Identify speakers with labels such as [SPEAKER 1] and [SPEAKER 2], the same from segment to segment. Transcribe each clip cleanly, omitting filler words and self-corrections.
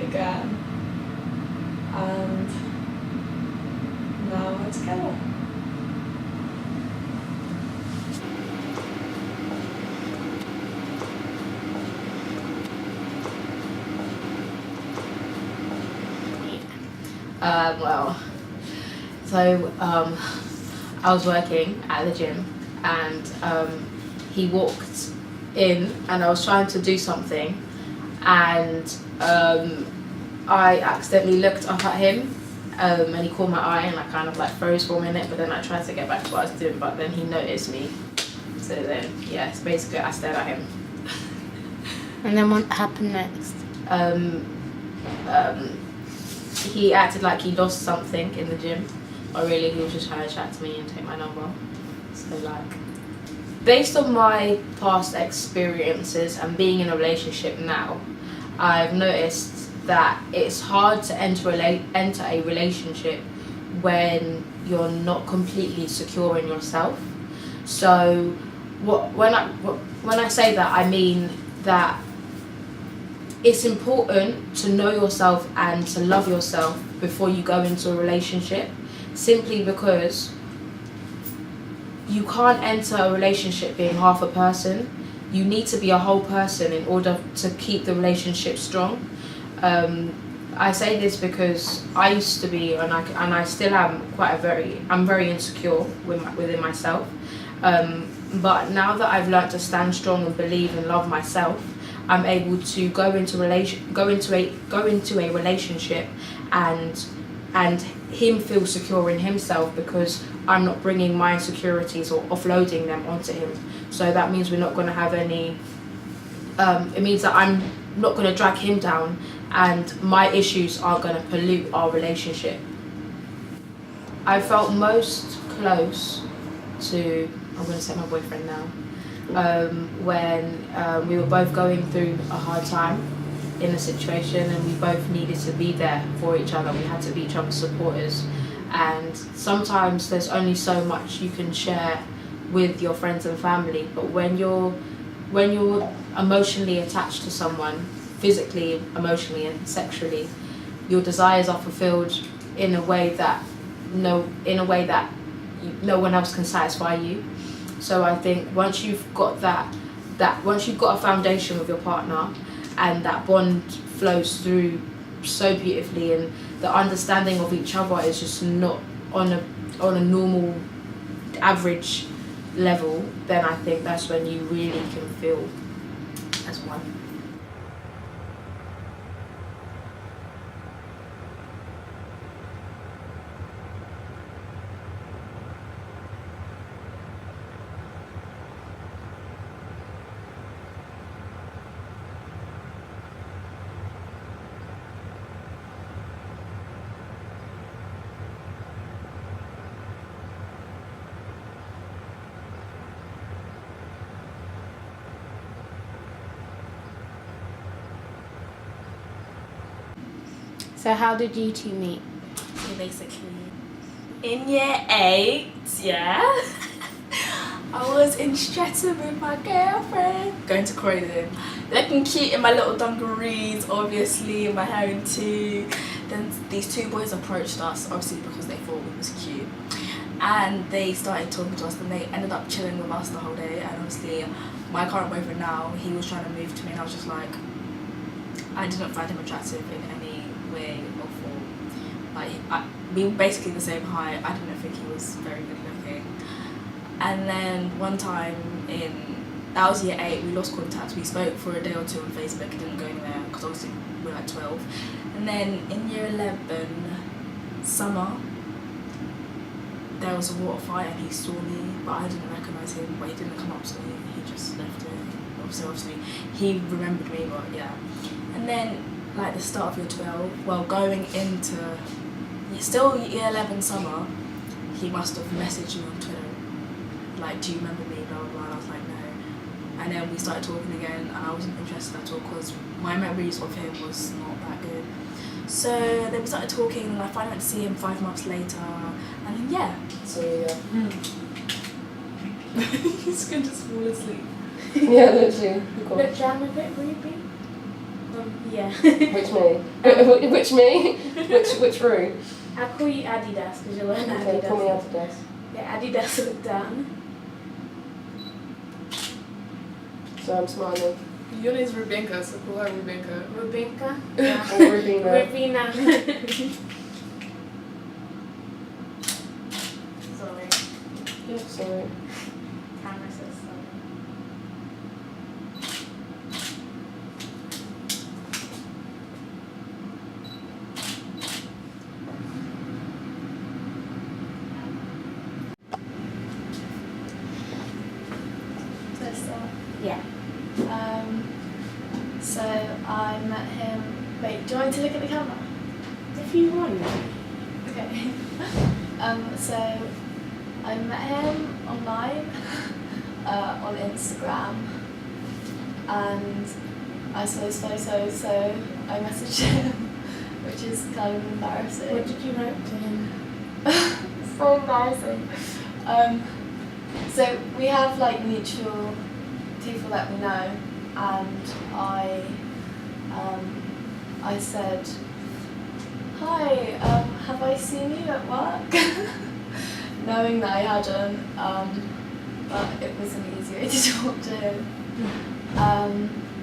[SPEAKER 1] began, and now we're together.
[SPEAKER 2] I was working at the gym, and he walked in, and I was trying to do something, and I accidentally looked up at him, and he caught my eye, and I kind of like froze for a minute, but then I tried to get back to what I was doing, but then he noticed me. So then, yeah, it's basically I stared at him.
[SPEAKER 3] And then what happened next?
[SPEAKER 2] He acted like he lost something in the gym, but really he was just trying to chat to me and take my number. So like, based on my past experiences and being in a relationship now, I've noticed that it's hard to enter a relationship when you're not completely secure in yourself. So when I say that, I mean that it's important to know yourself and to love yourself before you go into a relationship, simply because you can't enter a relationship being half a person. You need to be a whole person in order to keep the relationship strong. I say this because I used to be, and I still am, I'm very insecure within myself. But now that I've learned to stand strong and believe and love myself, I'm able to go into a relationship and him feel secure in himself, because I'm not bringing my insecurities or offloading them onto him. So that means we're not going to have any. It means that I'm not going to drag him down, and my issues aren't going to pollute our relationship. I felt most close to, I'm going to say my boyfriend now, when we were both going through a hard time in a situation, and we both needed to be there for each other. We had to be each other's supporters, and sometimes there's only so much you can share with your friends and family, but when you're emotionally attached to someone, physically, emotionally and sexually, your desires are fulfilled in a way that no one else can satisfy you. So I think once you've got once you've got a foundation with your partner, and that bond flows through so beautifully, and the understanding of each other is just not on a normal average level, then I think that's when you really can feel as one.
[SPEAKER 3] So how did you two meet?
[SPEAKER 4] So basically, in year 8, yeah, I was in Streatham with my girlfriend, going to Croydon, looking cute in my little dungarees, obviously, my hair in two. Then these two boys approached us, obviously because they thought we was cute, and they started talking to us, and they ended up chilling with us the whole day. And obviously, my current boyfriend now, he was trying to move to me, and I was just like, I didn't find him attractive in any way or form. Like, we were basically the same height. I didn't think he was very good looking. And then one time that was year 8, we lost contact. We spoke for a day or two on Facebook. It didn't go anywhere because obviously we were like 12. And then in year 11, summer, there was a water fight and he saw me, but I didn't recognise him. But he didn't come up to me. He just left it. Obviously, he remembered me, but yeah. And then, like the start of year 12, well, going into still year 11 summer, he must have messaged me on Twitter, like, do you remember me, blah blah blah. And I was like, no. And then we started talking again, and I wasn't interested at all because my memories of him was not that good. So then we started talking, and I finally went to see him 5 months later, and then yeah.
[SPEAKER 1] So yeah. He's going to fall asleep.
[SPEAKER 2] Yeah, literally.
[SPEAKER 4] Look, Jan, a bit creepy.
[SPEAKER 3] Yeah.
[SPEAKER 2] Which me? Which me? Which Rue?
[SPEAKER 3] I'll call you Adidas because you're wearing
[SPEAKER 2] Okay,
[SPEAKER 3] Adidas.
[SPEAKER 2] call me Adidas.
[SPEAKER 3] Yeah, Adidas look down.
[SPEAKER 2] So I'm smiling.
[SPEAKER 5] Your name's Rubinka, so call her Rubinka.
[SPEAKER 3] Rubinka.
[SPEAKER 2] Or Rubina.
[SPEAKER 3] Rubina. Sorry.
[SPEAKER 2] Sorry.
[SPEAKER 3] Camera says sorry.
[SPEAKER 1] So start.
[SPEAKER 3] Yeah.
[SPEAKER 1] So I met him. Wait, do you want me to look at the camera?
[SPEAKER 3] If you want.
[SPEAKER 1] Okay. So I met him online on Instagram, and I saw his photos, so I messaged him, which is kind of embarrassing.
[SPEAKER 3] What did you write to him?
[SPEAKER 1] So embarrassing. So we have like mutual people that we know, and I said, "Hi, have I seen you at work?" Knowing that I hadn't, but it was an easy way to talk to him.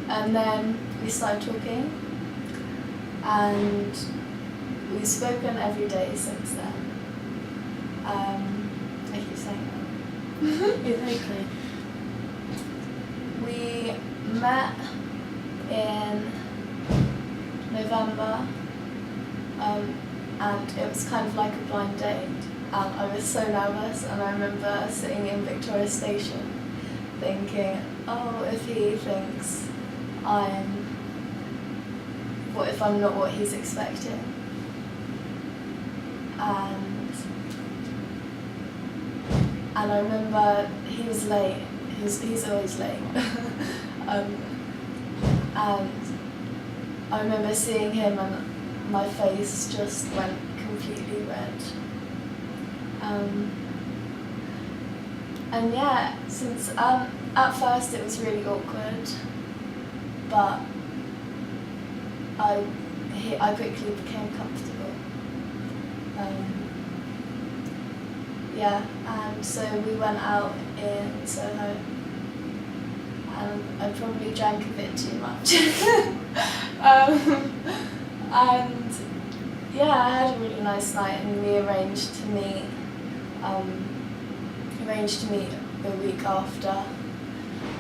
[SPEAKER 1] And then we started talking, and we've spoken every day since then. I keep saying that.
[SPEAKER 3] Exactly.
[SPEAKER 1] We met in November, and it was kind of like a blind date. And I was so nervous, and I remember sitting in Victoria Station thinking, oh, if he thinks what if I'm not what he's expecting? And I remember he was late. He's always late. And I remember seeing him, and my face just went completely red. And yeah, since at first it was really awkward, but I quickly became comfortable. Yeah, and so we went out in Soho, and I probably drank a bit too much. And yeah, I had a really nice night, and we arranged to meet the week after,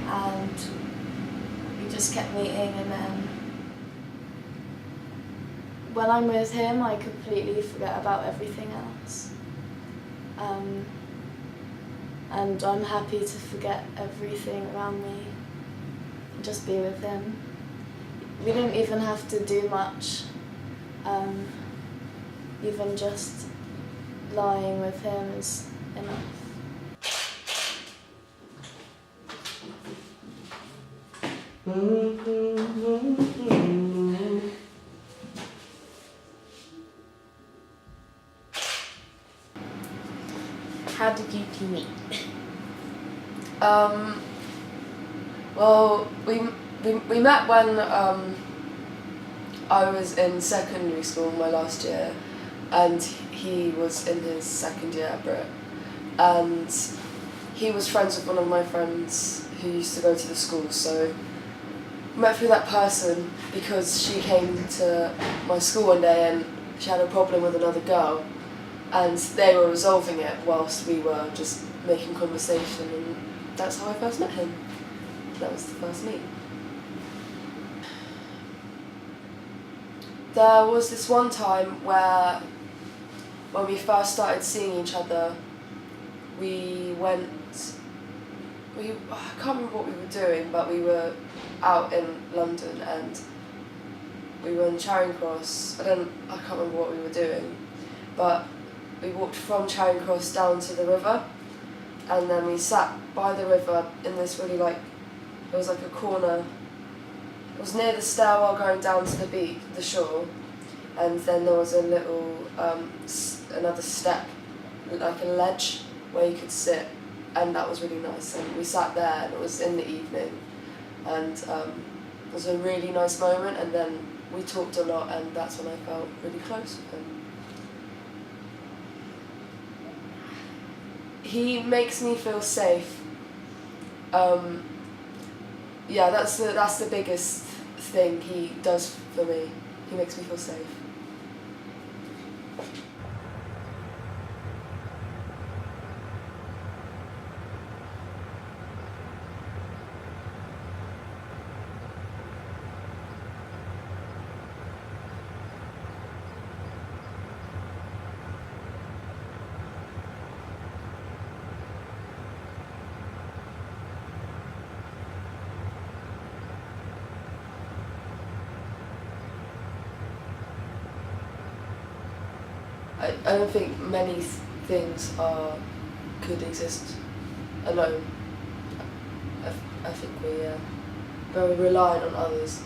[SPEAKER 1] and we just kept meeting, and then when I'm with him I completely forget about everything else. And I'm happy to forget everything around me and just be with him. We didn't even have to do much, even just lying with him is enough.
[SPEAKER 3] How did you two meet?
[SPEAKER 5] Well, we met when I was in secondary school my last year, and he was in his second year at Brit, and he was friends with one of my friends who used to go to the school, so met through that person because she came to my school one day and she had a problem with another girl, and they were resolving it whilst we were just making conversation, and that's how I first met him. That was the first meet. There was this one time where, when we first started seeing each other, I can't remember what we were doing, but we were out in London and we were in Charing Cross. I can't remember what we were doing, but we walked from Charing Cross down to the river, and then we sat by the river in this really it was like a corner. It was near the stairwell going down to the shore, and then there was a little, another step, like a ledge where you could sit, and that was really nice. And we sat there, and it was in the evening, and was a really nice moment, and then we talked a lot, and that's when I felt really close with him. He makes me feel safe. Yeah, that's the biggest thing he does for me. He makes me feel safe. I don't think many things could exist alone. I think we're very reliant on others.